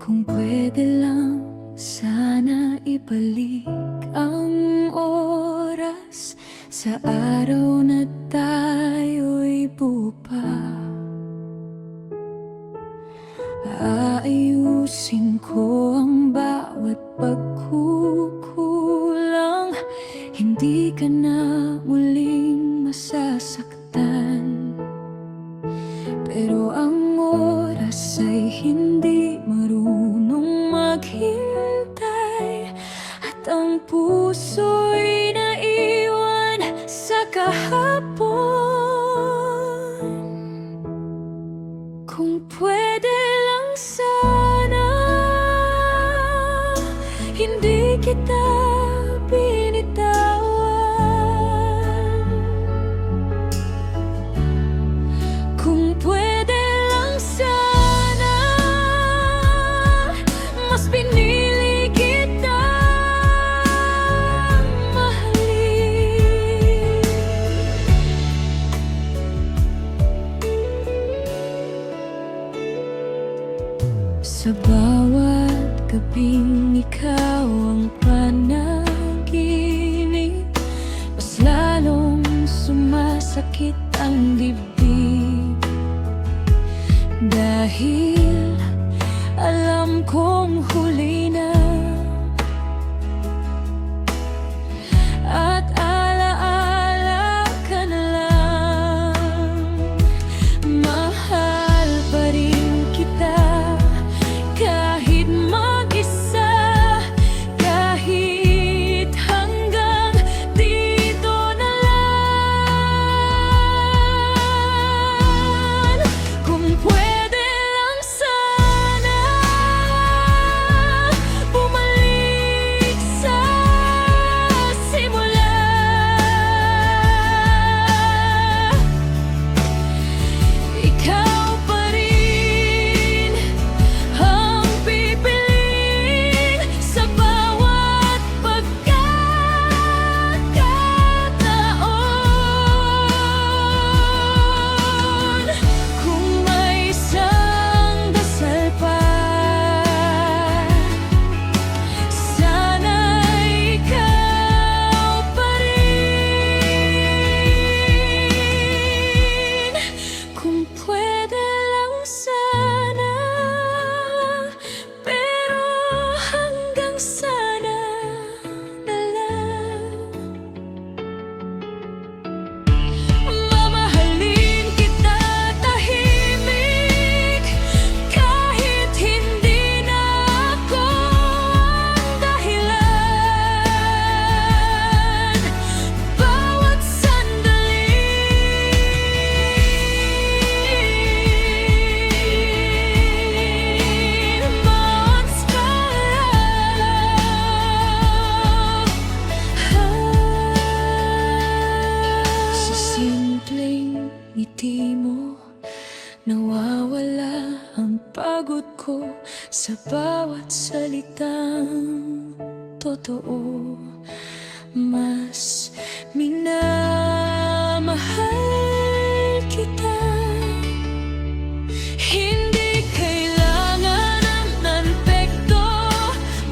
Kung pwede lang sana ibalik ang oras sa araw na tayo'y buo pa. Aayusin ko ang bawat pagkukulang, hindi ka na muling masasaktan. Pero ang oras ay hindi marunong maghintay, at ang puso'y naiwan sa kahapon. Kung pwede lang sana, hindi kita binitawan. Kung pwede lang sana, mas pinili kitang mahalin. Sa bawat gabing ikaw ang panaginip, mas lalong sumasakit ang dibdib. Dahil alam kong huli na, at alaala ka na lang. Mahal pa rin kita kahit mag-isa, kahit hanggang dito na lang. Kung pwede lang sana, bumalik sa simula. Ikaw pa rin ang pipiliin sa bawat pagkakataon. Kung may isang dasal pa, sana ikaw pa rin. Kung pwede lang sana, pero hanggang sana na lang. Mamahalin kita tahimik, kahit hindi na ako ang dahilan. Bawat sandali, bawat sa simpleng ngiti mo, nawawala ang pagod ko. Sa bawat salitang totoo, mas minamahal kita. Hindi kailangan ng nanpekto,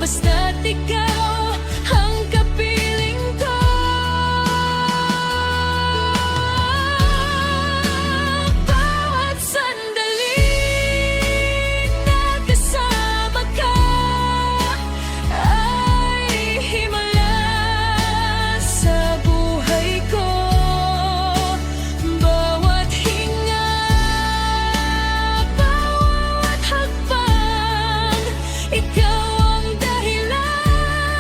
basta't ikaw ang kapiling ko. Bawat sandali na kasama ka ay himala sa buhay ko. Bawat hinga, bawat hakbang, ikaw ang dahilan.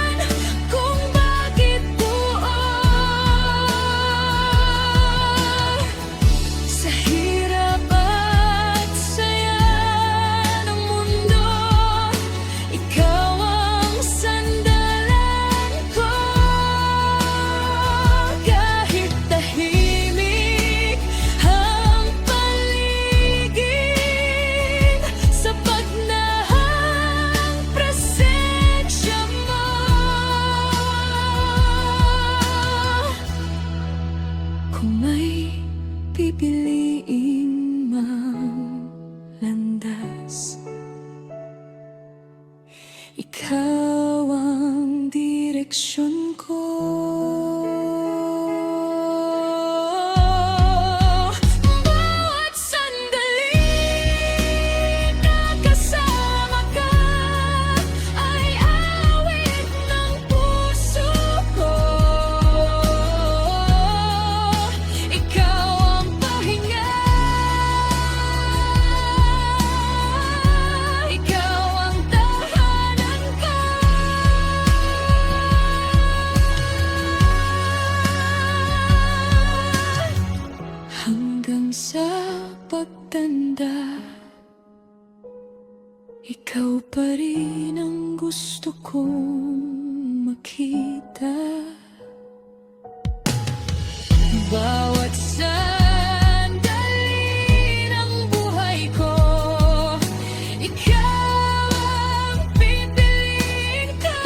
ikaw ang direksyon ko. Bawat sandali na kasama ka ay awit ng puso ko. Ikaw ang pahinga, ikaw ang tahanan ko. Hanggang sa pagtanda, ikaw pa rin ang gusto kong makita. Bawat sandali ng buhay ko, ikaw ang pipiliin ko.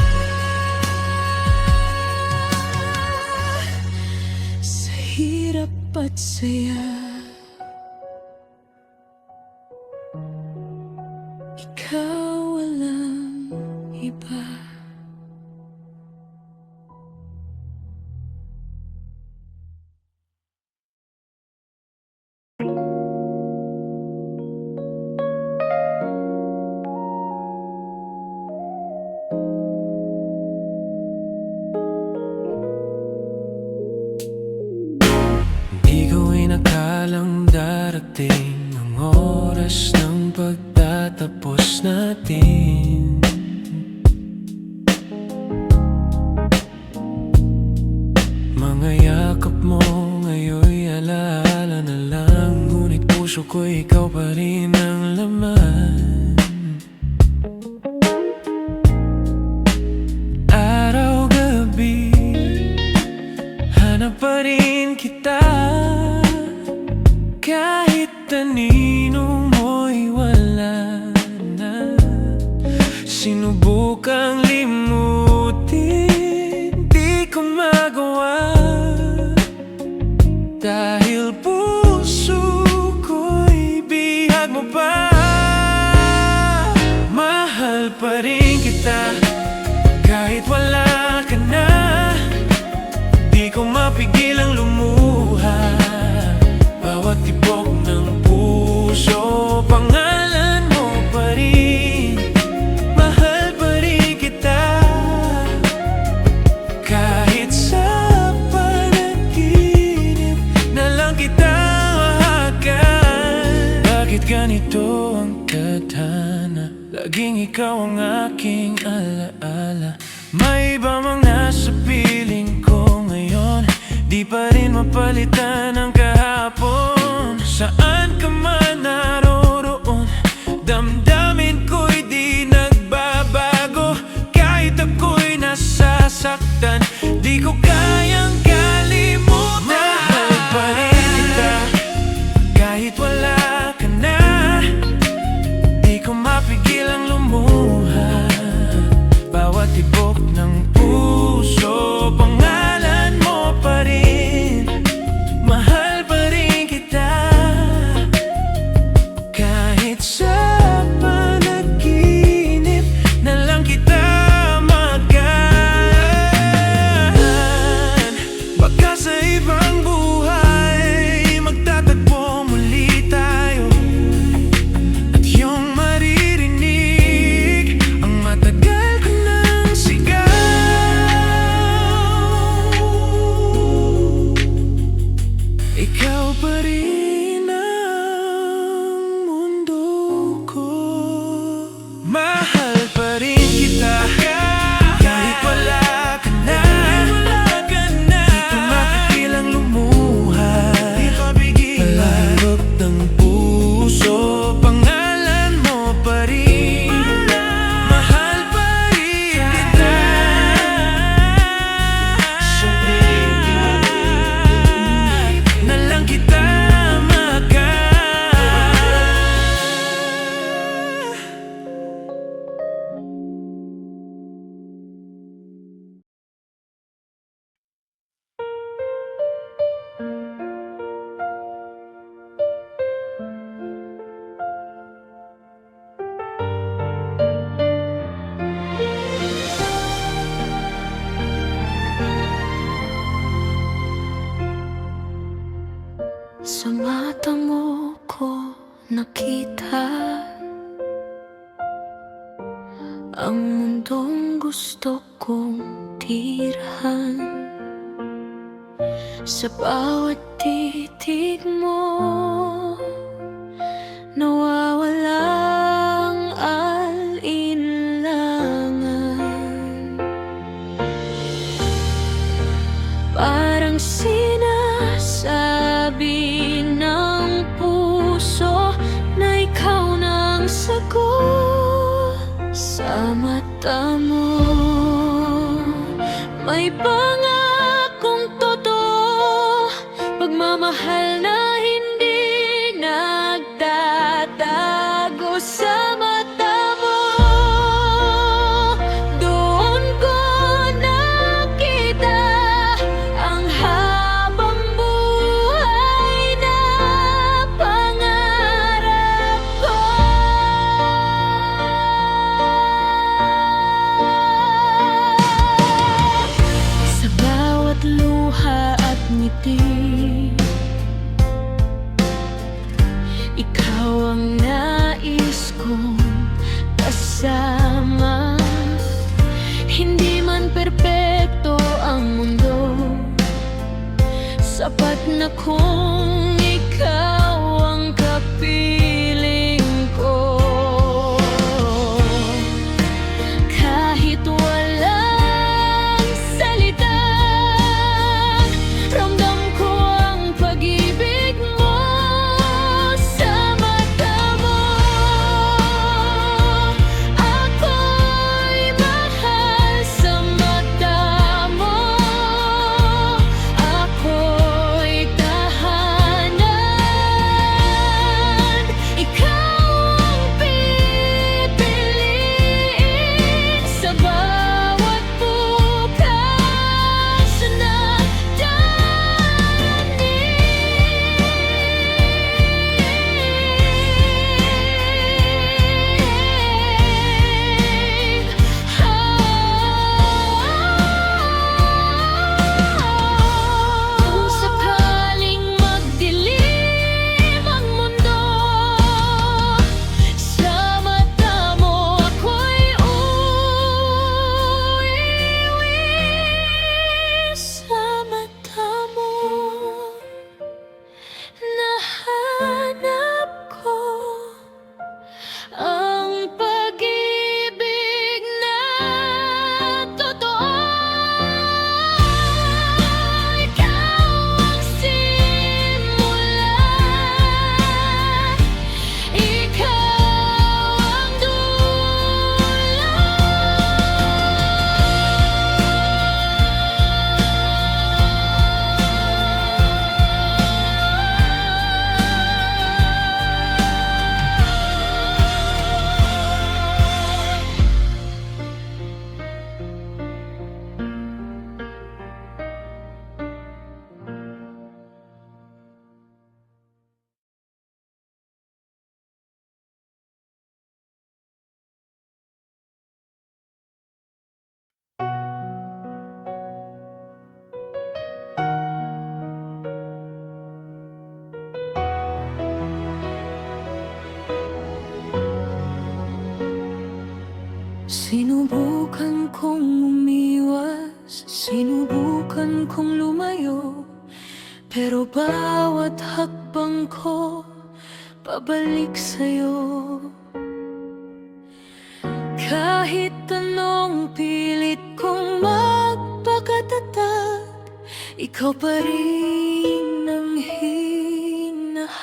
Sa hirap at saya, ikaw walang iba. Di ko inakalang darating ang oras ng pagtatapos natin. Mga yakap mo ngayon'y alaala na lang, ngunit puso ko'y ikaw pa rin ang laman. Araw-gabi, hanap pa rin kita. Kahit anino mo'y wala na. Sinubukang limutin, di ko magawa. Dahil puso ko'y bihag mo pa. Mahal pa rin kita, kahit wala ka na. Di ko mapigil ang lumuha. Bawat tibok ng puso, pangalan mo pa rin. Mahal pa rin kita, kahit sa panaginip na lang kita mahagan. Bakit ganito ang tadhana? Laging ikaw ang aking alaala. May iba mang nasa piling ko ngayon, di pa rin mapalitan ang kahapon. Saan ka man naroroon, damdamin ko'y di nagbabago. Kahit ako'y nasasaktan, di ko kayang kalimutan. Mahal pa rin kita, kahit wala ka na. Di ko mapigil ang lumuha. Bawat tibok ng puso, pangalan mo pa rin. Mahal pa rin kita, kahit sa panaginip na lang kita magan. Baka sa ibang buhay magtatagpo muli tayo, at iyong maririnig ang matagal ko nang sigaw. ang gusto kong tirhan. Sa bawat titig mo, nawawalang alinlangan. Parang sinasabi ng puso na ikaw na ang sagot sa mata mo. May pangakong totoo, pagmamahal na hindi nagtatago sa mata mo. Doon ko nakita ang habang buhay na pangarap ko. Sa bawat luha at ngiti, ikaw ang nais kong kasama. Hindi man perpekto ang mundo, sapat na kung ikaw ang kapiling ko. Kahit walang salita, ramdam ko ang pag-ibig mo sa mata mo. Ako'y mahal sa mata mo. Ako'y tahanan. Ikaw ang pipiliin sa bawat bukas na kung sakaling magdilim ang mundo, sa mata mo ako'y uuwi. Sa mata mo nahanap ko ang pag-ibig na totoo. Ikaw ang simula, ikaw ang dulo. Sinubukan kong umiwas, sinubukan kong lumayo, pero bawat hakbang ko pabalik sa'yo. Kahit anong pilit kong magpakatatag, ikaw pa rin ang hinahanap.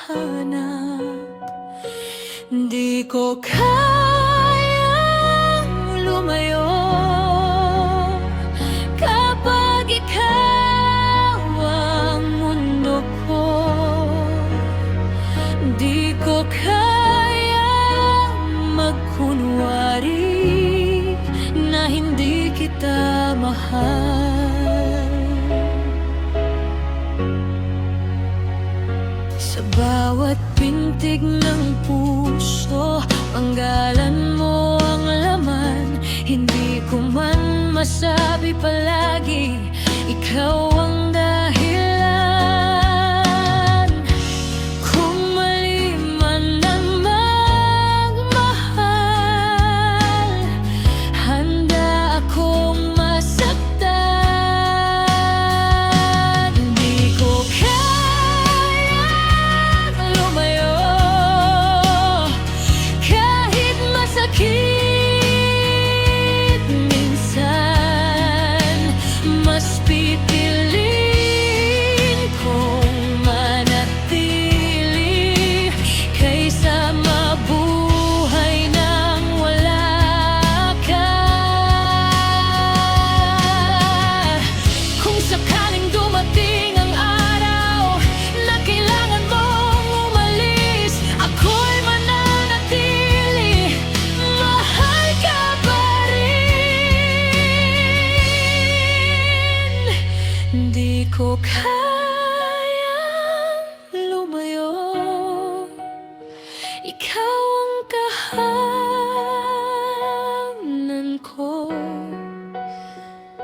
Di ko kayang lumayo kapag ikaw ang mundo ko. Di ko kayang magkunwari na hindi kita mahal. Sa bawat pintig ng puso, panggalan mo ang laman. Hindi ko man masabi palagi, ikaw ang dahilan. Kung mali man ang magmahal, handa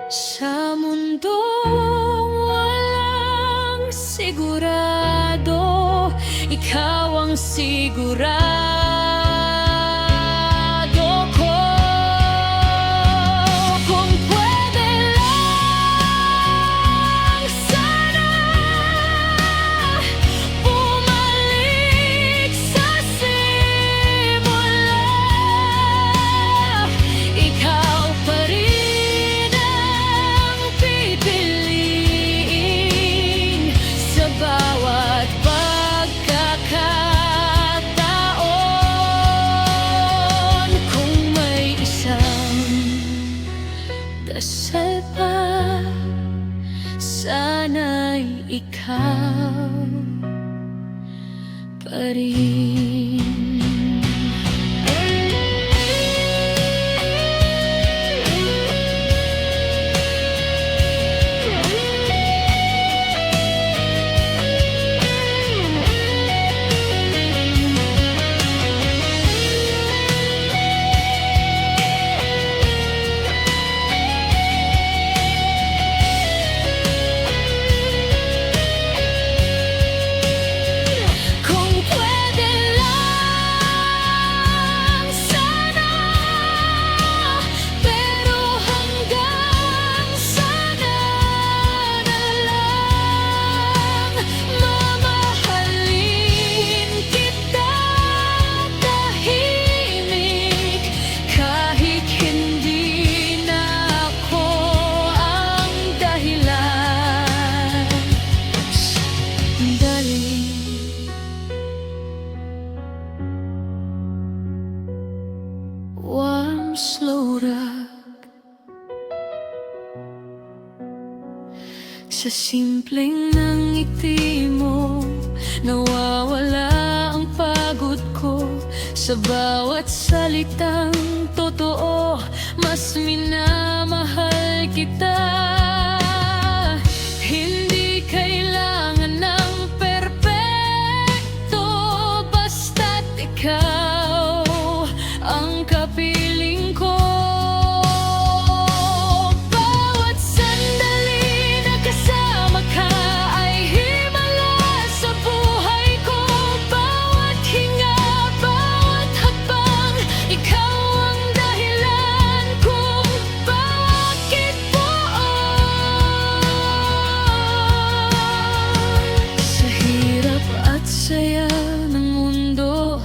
Sa mundong walang sigurado, ikaw ang sigurado ko. Kung pwede lang sana bumalik sa simula, ikaw pa rin ang pipiliin sa bawat pagkakataon. Kung may isang dasal pa, sana'y ikaw pa rin. Kung pwede lang sana, pero hanggang sana na lang mamahalin kita tahimik, kahit hindi na ako ang dahilan. Sandali, warm, slow rock. Sa simpleng ng ngiti mo, nawawala ang pagod ko. Sa bawat salitang totoo, mas minamahal kita. Hindi kailangan ng perpekto, basta't ikaw ang kapiling ko. Bawat sandali na kasama ka ay himala sa buhay ko. Bawat hinga, bawat hakbang, ikaw ang dahilan kung bakit buo. Sa hirap at saya ng mundo,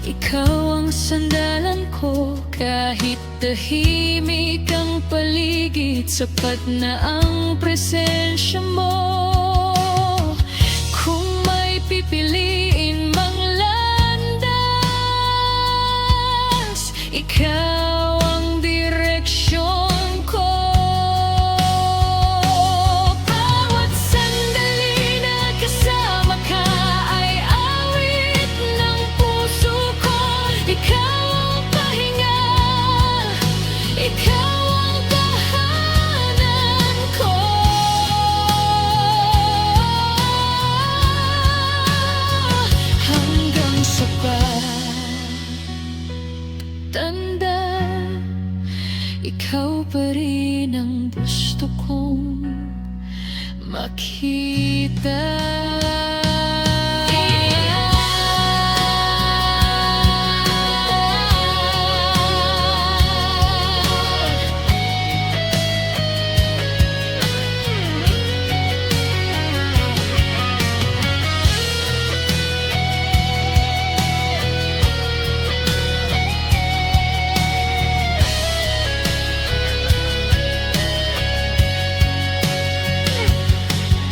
ikaw ang sandalan ko. Kahit tahimik ang paligid, sapat na ang presensya mo. Kung may pipiliin mang landas, ikaw ang direksyon ko. Bawat sandali na kasama ka ay awit ng puso ko. Ikaw ang pahinga, ikaw ang tahanan ko. Hanggang sa pagtanda, ikaw pa rin ang gusto kong makita.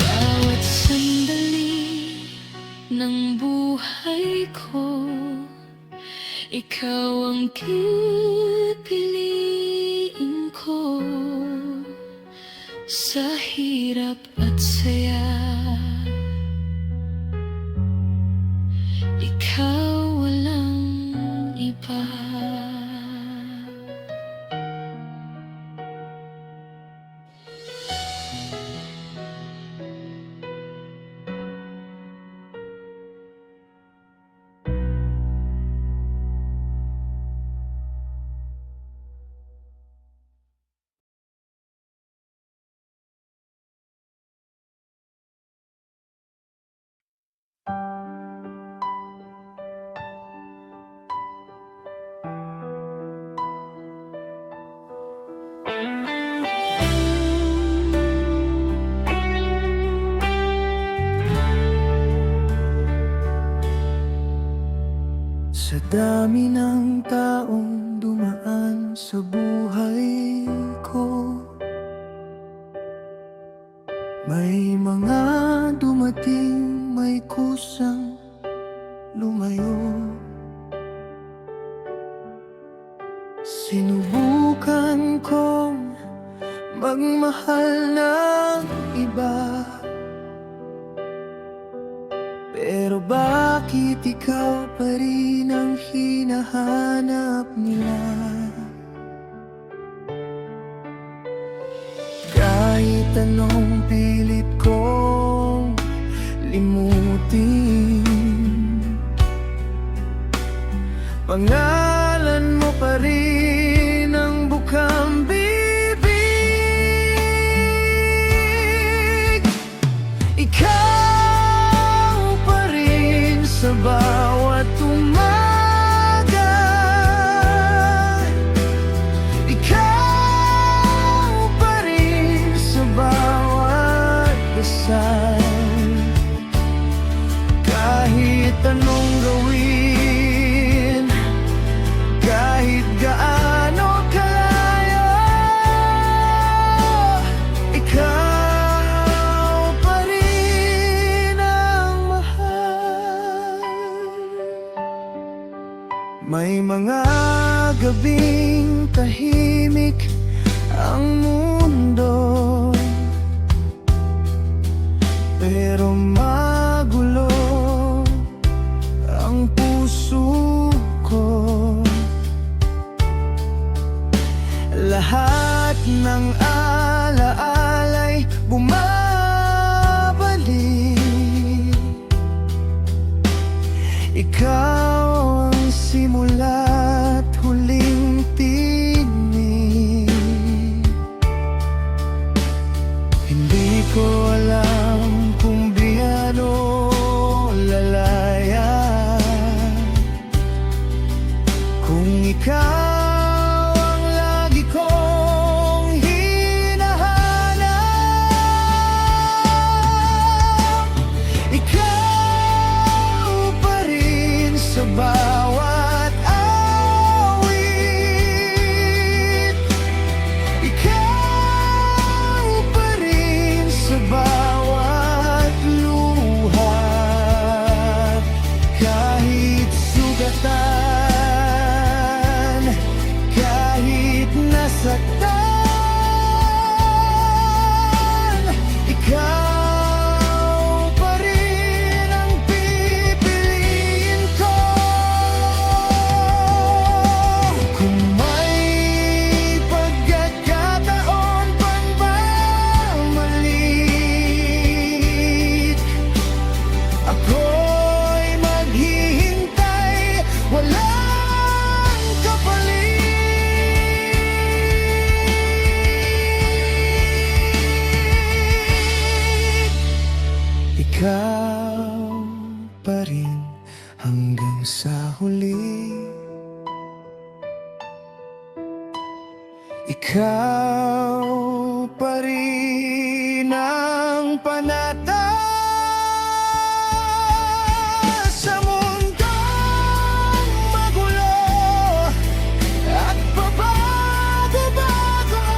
Bawat sandali ng buhay ko, ikaw ang pipiliin ko. Sa hirap at saya, ikaw walang iba. dami ng taong dumaan sa buhay ko. May mga dumating, may kusang lumayo. Sinubukan kong magmahal ng iba, pero bakit ikaw pa rin ang hinahanap nila? Kahit anong pilit kong limutin, pangalan mo pa rin ang bukang bibig. Ikaw pa rin sa bawat umaga, ikaw pa rin sa bawat dasal. Kahit anong gawin, kahit gaano kalayo, ikaw pa rin ang mahal. May mga gabing tahimik ang mundo, pero magulo ang puso ko. Lahat ng alaala'y bumabalik. Ikaw ang simula't huling tinig. Hindi ko alam kung biyano lalaya, kung ikaw ang lagi kong hinahanap. Ikaw pa rin sa bawat awit, ikaw pa rin sa bawat luha. Kahit sugatan, kahit nasaktan, ikaw pa rin ang pipiliin ko. Kung may pagkakataon pang bumalik, ako'y maghihintay, walang kapalit. Ikaw pa rin hanggang sa huli. Ikaw pa rin ang panata sa mundong magulo at pabago-bago.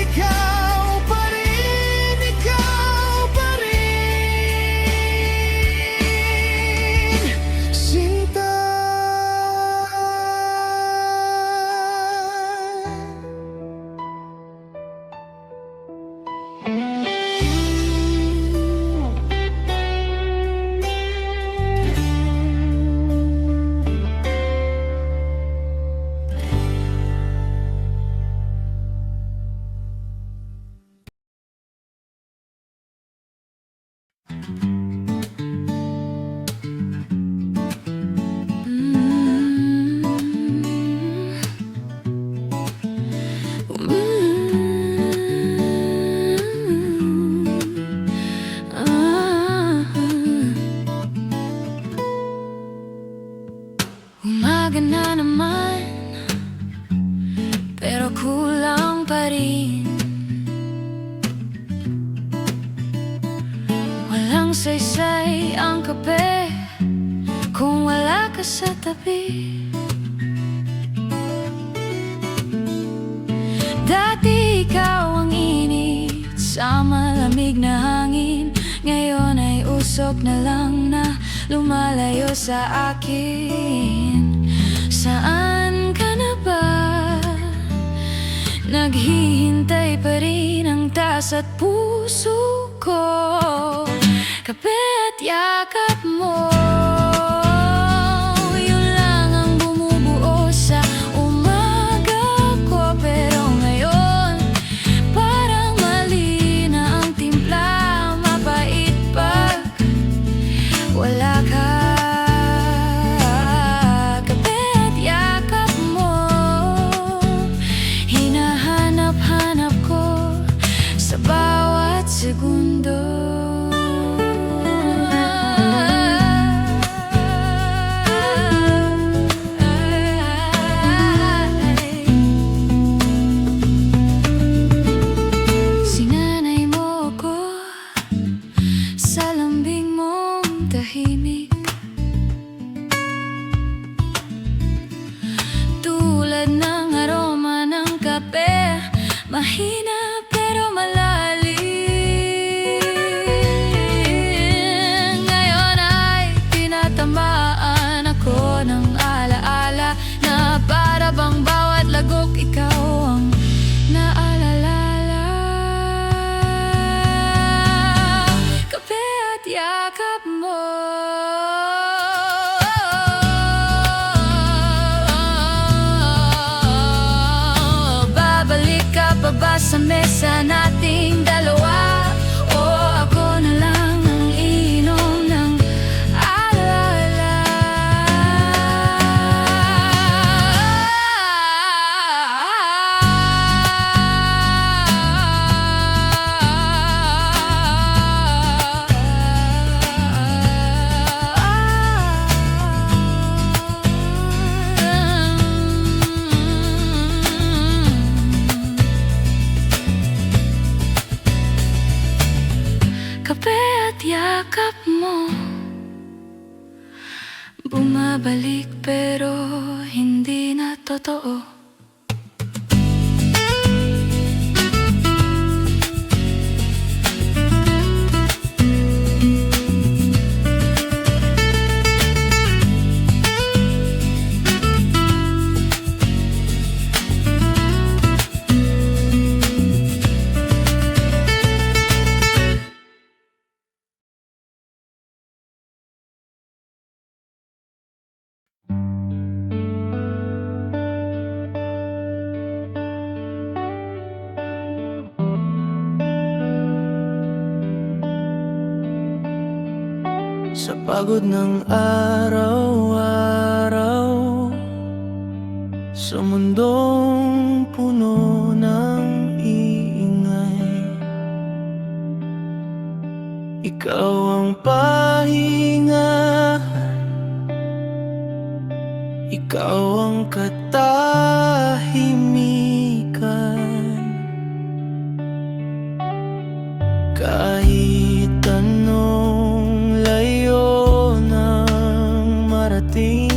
Ikaw pa rin, ikaw pa rin, Sinta. Umaga na naman, pero kulang pa rin. Walang saysay ang kape, kung wala ka sa tabi. Dati ikaw ang init sa malamig na hangin, ngayon ay usok na lang na lumalayo sa akin. Saan ka na ba? Naghihintay pa rin ang taas at puso ko, kape at yakap mo. Yun lang ang bumubuo sa umaga ko. Pero ngayon, parang mali na ang timpla, mapait pag wala ka. Kape at yakap mo, hinahanap-hanap ko sa bawat segundo. Sinanay mo ko sa lambing mong tahimik, tulad ng aroma ng kape, mahina pero malalim. Ngayon ay tinatamaan ako ng alaala na para bang bawat lagok ikaw ang naalala. Kape at yakap mo, babalik ka pa ba sa mesa nating dalawa? O ako na lang ang iinom ng alaala? Kape at yakap mo, bumabalik pero hindi na totoo. Sa pagod ng araw-araw, sa mundong puno ng iingay, ikaw ang pahinga, ikaw ang katahimikan. Kahit anong layo ng marating,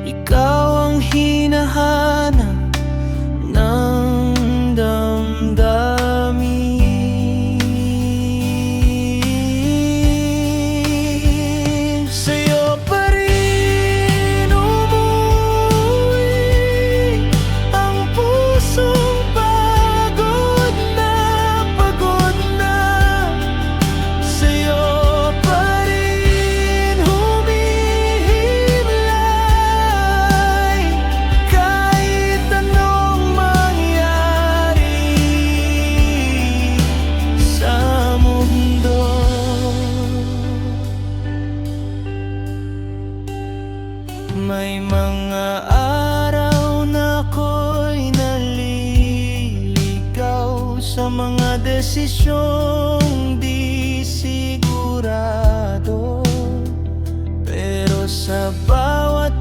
ikaw ang hinahanap ng damdamin. Sa'yo pa rin umuwi ang pusong pagod na. Sa'yo pa rin humihimlay kahit anong mangyari sa mundo. May mga araw na ako'y naliligaw sa mga desisyong di sigurado, pero sa bawat